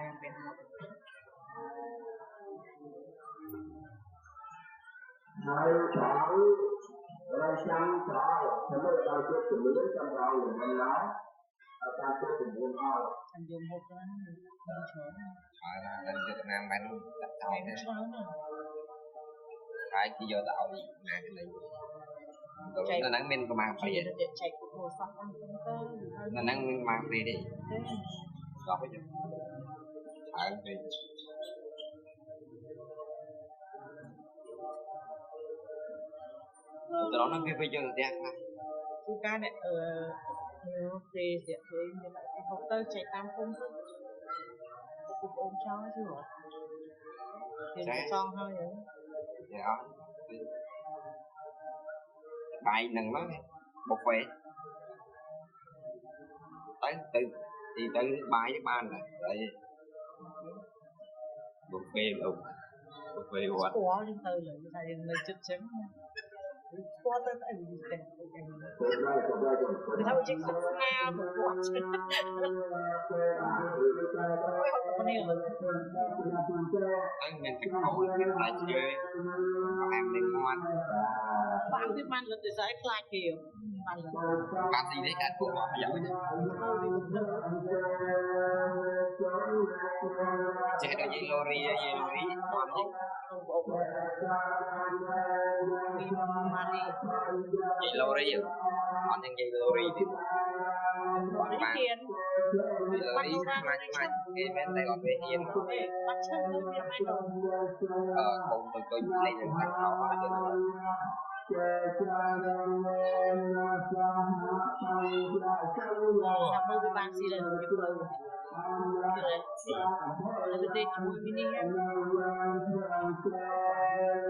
làm bên hai cháu rồi sang cháu thế mới đang tiếp tục đến trong đó người mình nói ở trong tiếp tục buôn ao anh dùng một cái là lên Việt Nam bán đặt tàu thế phải chỉ vô tàu đi này cái này nó nắng bên công an phải vậy chạy của hồ sóc nó nắng mang đi đi đó bây giờ phải đi từ đó nó kia bây giờ là đẹp mà chú ca này ở về diện thế như vậy thì học tơ chạy tam không thôi cũng ôm cho chứ hả thì nó son thôi vậy dạ bài nâng nó một về tới từ thì tới bài với ban này tại một về luôn một về quá quá lên từ là như vậy người chất chấm quá tới tại vì đẹp người ta chỉ không nghe một quá chứ không nhiều anh mình phải ngồi lại chơi em đi ngoan bạn cái man là từ giải khai kiểu bạn gì đấy cả của họ giỏi đấy chế độ gì lori toàn gì gì lori còn những gì lori thì còn mà gì lori mà cái bên đây còn bên hiền bắt chân tôi biết ai đâu cùng tôi lên được thành họ là cái nào làm mơ với bạn gì là được mơ là cái tên chui mini em vậy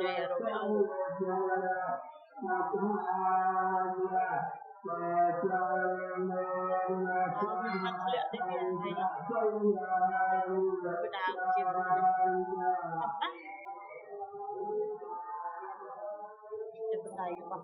rồi đâu mặt lệ đấy cái đào chiều học á cái bên này các bạn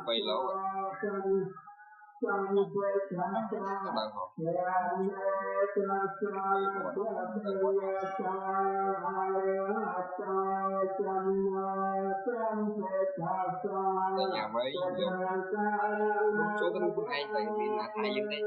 quay lâu Trong bằng học nhà với đúng số cái đúng hay tại vì là thay dân đấy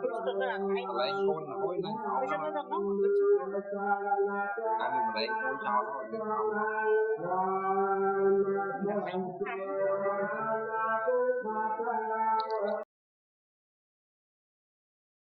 Terus là cái lấy con là hối này bây giờ nó ăn mình lấy con cho nó Hãy subscribe cho kênh Ghiền Mì Gõ để không bỏ lỡ những video hấp dẫn.